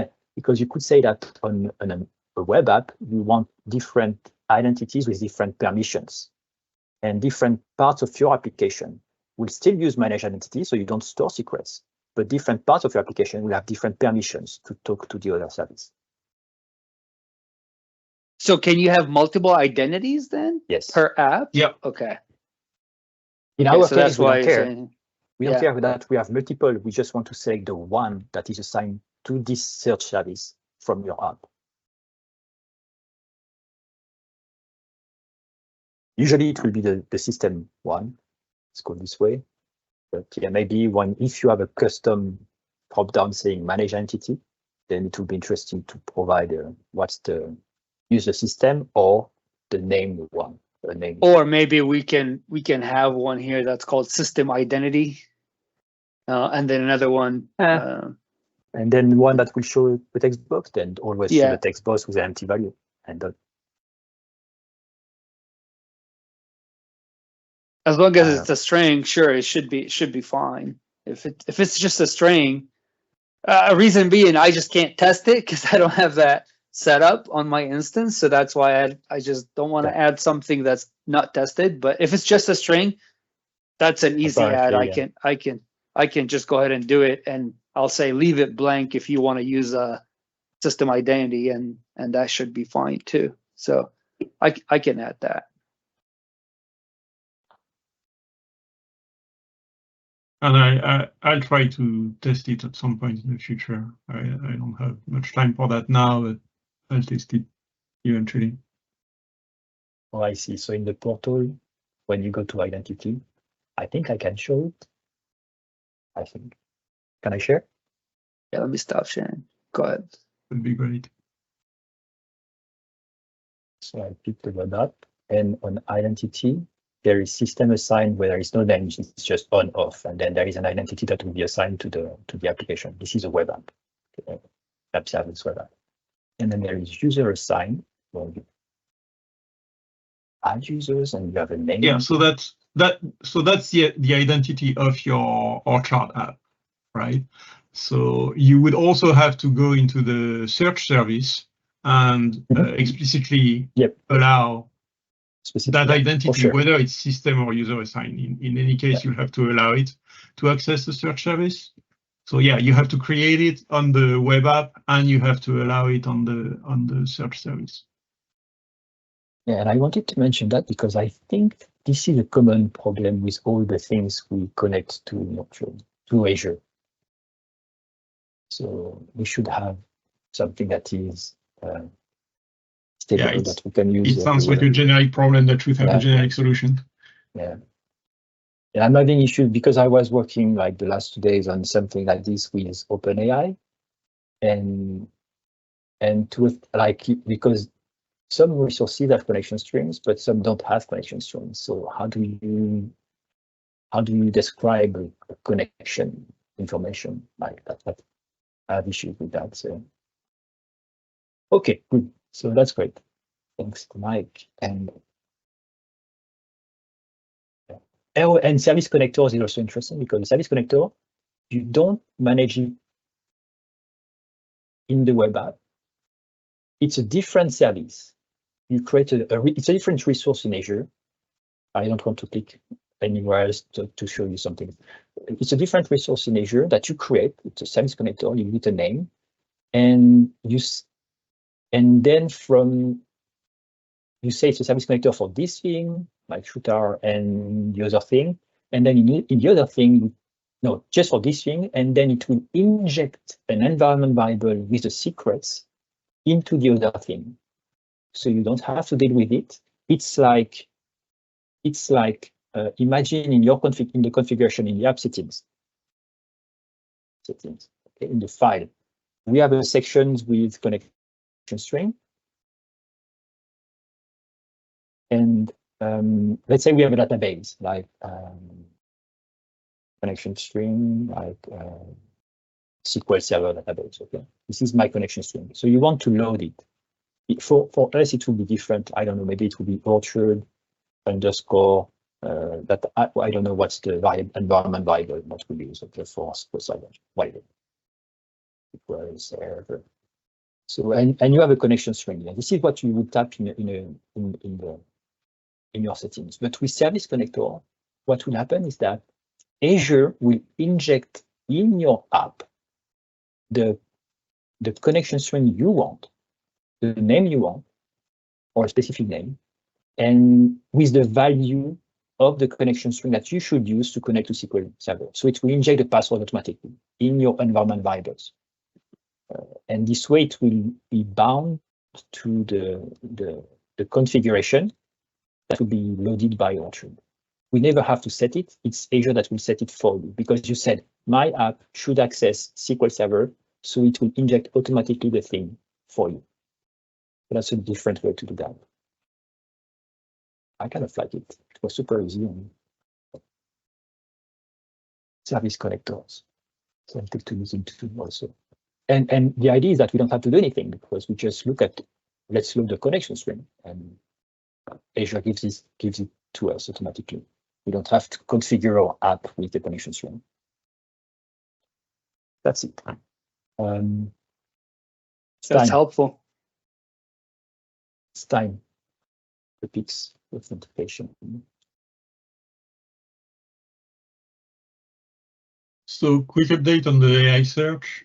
you could say that on a web app, you want different identities with different permissions, and different parts of your application will still use managed identity, so you don't store secrets, but different parts of your application will have different permissions to talk to the other service. So can you have multiple identities then? Yes. Per app? Yeah. Okay. In our so case, that's why we don't care that we have multiple. We just want to select the one that is assigned to this search service from your app. Usually it will be the system one. It's called this way. But yeah, maybe if you have a custom drop-down saying manage entity, then it will be interesting to provide what's the user system or the named one. Or maybe we can have one here that's called system identity. And then another one. And then one that will show the text box, then always show Yeah. the text box with an empty value. And As long as it's a string, sure, it should be fine. If it's just a string, reason being I just can't test it because I don't have that set up on my instance. So that's why I just don't want to add something that's not tested. But if it's just a string, that's an easy add. I can just go ahead and do it, and I'll say leave it blank if you want to use a system identity, and that should be fine too. So I can add that. And I'll try to test it at some point in the future. I don't have much time for that now, but I'll test it eventually. Oh, I see. So in the portal, when you go to identity, I think I can show it. I think. Can I share? Yeah, let me stop sharing. Go ahead. That'd be great. So I pick the web app, and on identity, there is system assigned where there is no name, it's just on off, and then there is an identity that will be assigned to the application. This is a web app. Okay. App service web app. And then there is user assigned, where you add users and you have a name. Yeah, so that's the identity of your chart app, right? So you would also have to go into the search service and explicitly allow that identity, whether it's system or user assigned. In any case, you have to allow it to access the search service. So yeah, you have to create it on the web app and you have to allow it on the search service. Yeah, and I wanted to mention that because I think this is a common problem with all the things we connect to Azure. So we should have something that is stable that we can use. It sounds like a generic problem that should have a generic solution. Yeah. And I'm having issues because I was working like the last 2 days on something like this with OpenAI, and because some resources have connection strings, but some don't have connection strings. So how do you describe a connection information like that? I have issues with that. So okay, good. So that's great. Thanks to Mike. And service connectors is also interesting because the service connector, you don't manage it in the web app. It's a different service. You create it's a different resource in Azure. I don't want to click anywhere else to show you something. It's a different resource in Azure that you create. It's a service connector. You give it a name, and you then you say it's a service connector for this thing, like shooter, and the other thing, and then in the other thing, no, just for this thing, and then it will inject an environment variable with the secrets into the other thing. So you don't have to deal with it. It's like imagine in your in the configuration in the app settings, okay, in the file, we have a section with connection string. And let's say we have a database like connection string, like SQL Server database. Okay, this is my connection string. So you want to load it. For us, it will be different. I don't know. Maybe it will be orchard underscore. That I don't know what's the environment variable that we use. Okay, for SQL Server, whatever. SQL Server. So and you have a connection string. Yeah. This is what you would type in your settings. But with Service Connector, what will happen is that Azure will inject in your app the connection string you want, the name you want, or a specific name, and with the value of the connection string that you should use to connect to SQL Server. So it will inject the password automatically in your environment variables. And this way it will be bound to the configuration that will be loaded by Orchard. We never have to set it. It's Azure that will set it for you because you said my app should access SQL Server, so it will inject automatically the thing for you. But that's a different way to do that. I kind of like it. It was super easy. service connectors. Something to use into also. And the idea is that we don't have to do anything because we just look at, let's load the connection string, and Azure gives it to us automatically. We don't have to configure our app with the connection string. That's it. That's helpful. It's time. The PIX authentication. So quick update on the AI search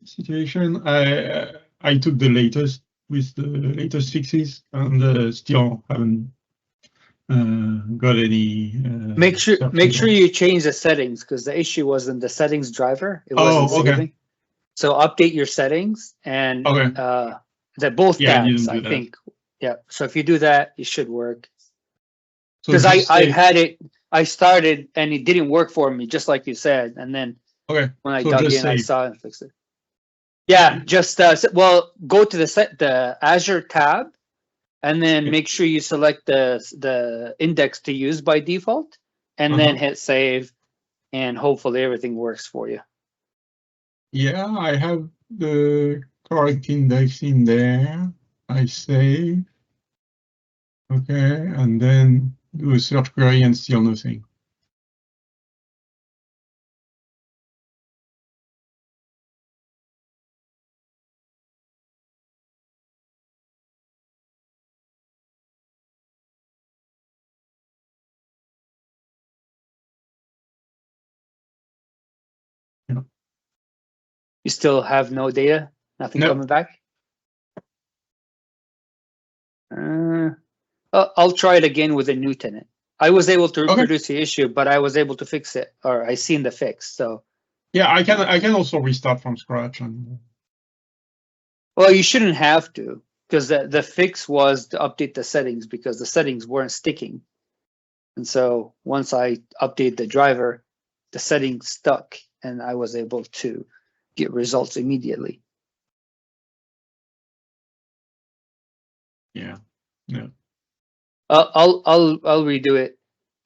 situation. I took the latest with the latest fixes and still haven't got any. Make sure you change the settings because the issue wasn't the settings driver. It wasn't saving. So update your settings and the both tabs, I think. Yeah. So if you do that, it should work. Because I had it. I started and it didn't work for me, just like you said. And then when I dug in, I saw it and fixed it. Yeah, just well, go to the Azure tab, and then make sure you select the index to use by default, and then hit save, and hopefully everything works for you. Yeah, I have the correct index in there. I save. Okay, and then do a search query and still nothing. Yeah. You still have no data? Nothing coming back? I'll try it again with a new tenant. I was able to reproduce the issue, but I was able to fix it, or I seen the fix. So yeah, I can also restart from scratch. And well, you shouldn't have to, because the fix was to update the settings because the settings weren't sticking. And so once I update the driver, the settings stuck, and I was able to get results immediately. Yeah. I'll redo it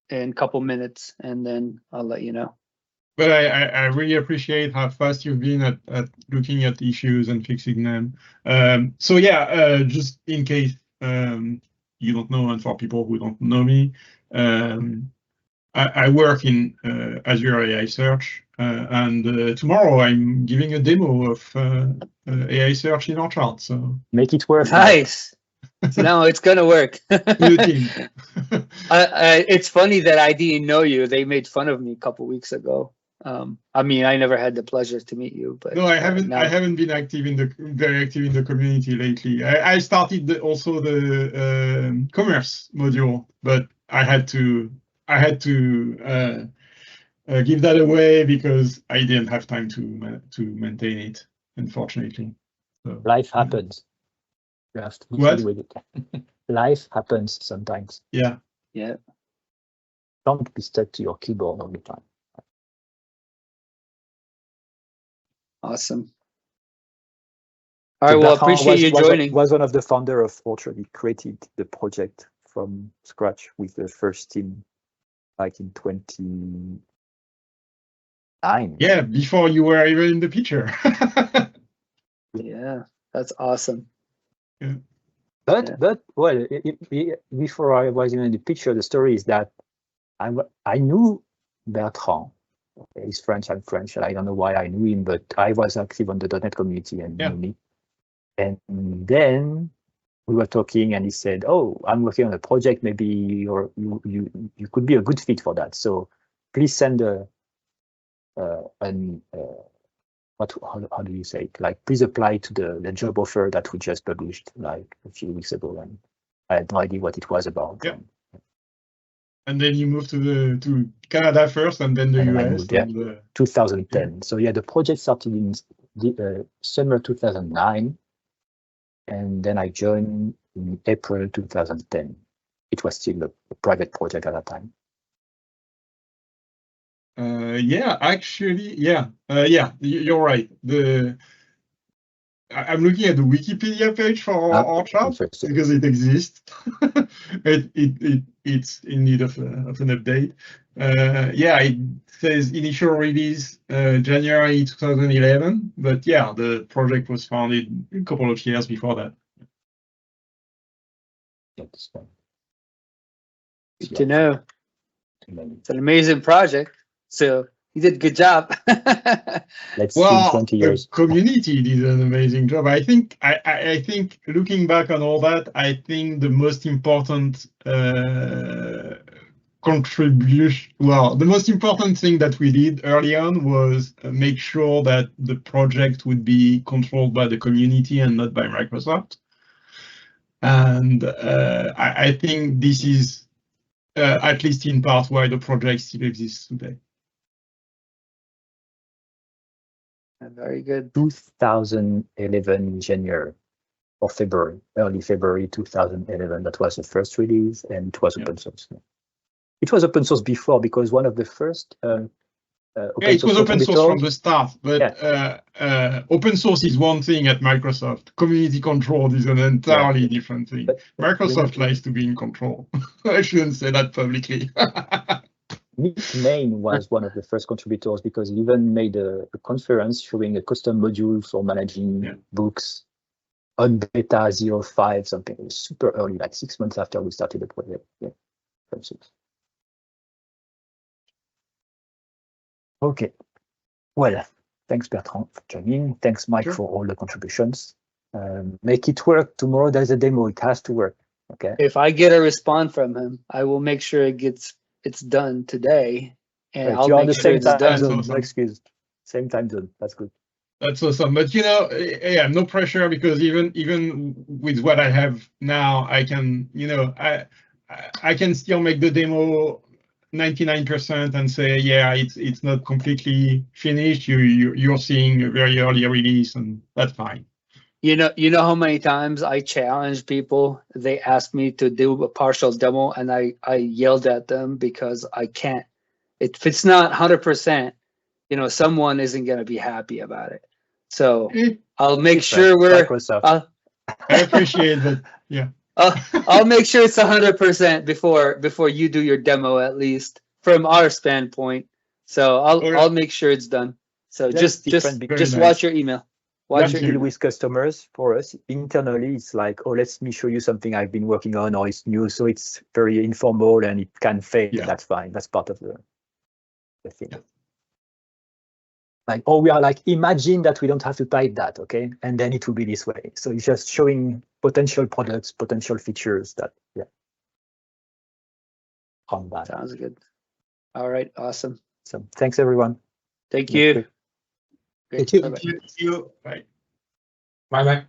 in a couple minutes, and then I'll let you know. But I really appreciate how fast you've been at looking at issues and fixing them. So yeah, just in case you don't know, and for people who don't know me, I work in Azure AI Search, and tomorrow I'm giving a demo of AI Search in our chart. So make it work. Nice. So now it's gonna work. New team. It's funny that I didn't know you. They made fun of me a couple weeks ago. I mean, I never had the pleasure to meet you, but no, I haven't. I haven't been very active in the community lately. I started also the commerce module, but I had to give that away because I didn't have time to maintain it, unfortunately. So, life happens. You have to deal with it. Life happens sometimes. Yeah. Don't be stuck to your keyboard all the time. Awesome. All right, well, appreciate you joining. Was one of the founder of Ultra. He created the project from scratch with the first team like in 2009. Yeah, before you were even in the picture. Yeah, that's awesome. Yeah. But well, before I was even in the picture, the story is that I knew Bertrand. He's French, I'm French, and I don't know why I knew him, but I was active on the .NET community and knew me. And then we were talking, and he said, "Oh, I'm working on a project. Maybe you could be a good fit for that. So please send how do you say it? Like, please apply to the job offer that we just published like a few weeks ago." And I had no idea what it was about. Yeah. And then you moved to Canada first, and then the US. Moved, 2010. Yeah. So yeah, the project started in the, summer 2009, and then I joined in April 2010. It was still a private project at that time. Yeah, actually, yeah, you're right. I'm looking at the Wikipedia page for our chart because it exists. It it's in need of an update. Yeah, it says initial release January 2011, but yeah, the project was founded a couple of years before that. That's fine. Good to know. Too many. It's an amazing project. So you did a good job. Let's see in Well, 20 years. the community did an amazing job. I think looking back on all that, I think the most important contribution, well, the most important thing that we did early on was make sure that the project would be controlled by the community and not by Microsoft. And I think this is at least in part why the project still exists today. Very good. 2011 January or February, early February 2011. That was the first release, and it was open source. It was open source before because one of the first it was open source from the start, but open source is one thing at Microsoft. Community controlled is an entirely different thing. But Microsoft likes to be in control. I shouldn't say that publicly. Nick Main was one of the first contributors because he even made a conference showing a custom module for managing books on beta 05 something. It was super early, like 6 months after we started the project. Yeah. Okay. Well, thanks Bertrand for joining. Thanks Mike for all the contributions. Make it work. Tomorrow there's a demo. It has to work. Okay. If I get a response from him, I will make sure it's done today, and I'll make sure it's done. Zone, no excuse. Same time zone. That's good. That's awesome. But you know, yeah, no pressure because even with what I have now, I can, you know, I can still make the demo 99% and say, yeah, it's not completely finished. You're seeing a very early release, and that's fine. You know how many times I challenge people. They ask me to do a partial demo, and I yelled at them because I can't. If it's not 100%, you know, someone isn't going to be happy about it. So I'll make sure Microsoft. I appreciate that. Yeah. I'll make sure it's 100% before you do your demo, at least from our standpoint. So I'll make sure it's done. So just watch your email. Watch your deal with customers. For us internally, it's like, oh, let me show you something I've been working on, or it's new. So it's very informal and it can fail. Yeah. That's fine. That's part of the thing. Yeah. Like, oh, we are like, imagine that we don't have to type that, okay? And then it will be this way. So it's just showing potential products, potential features that, on that. Sounds good. All right, awesome. So thanks, everyone. Thank you. Thank you. Bye. Bye-bye.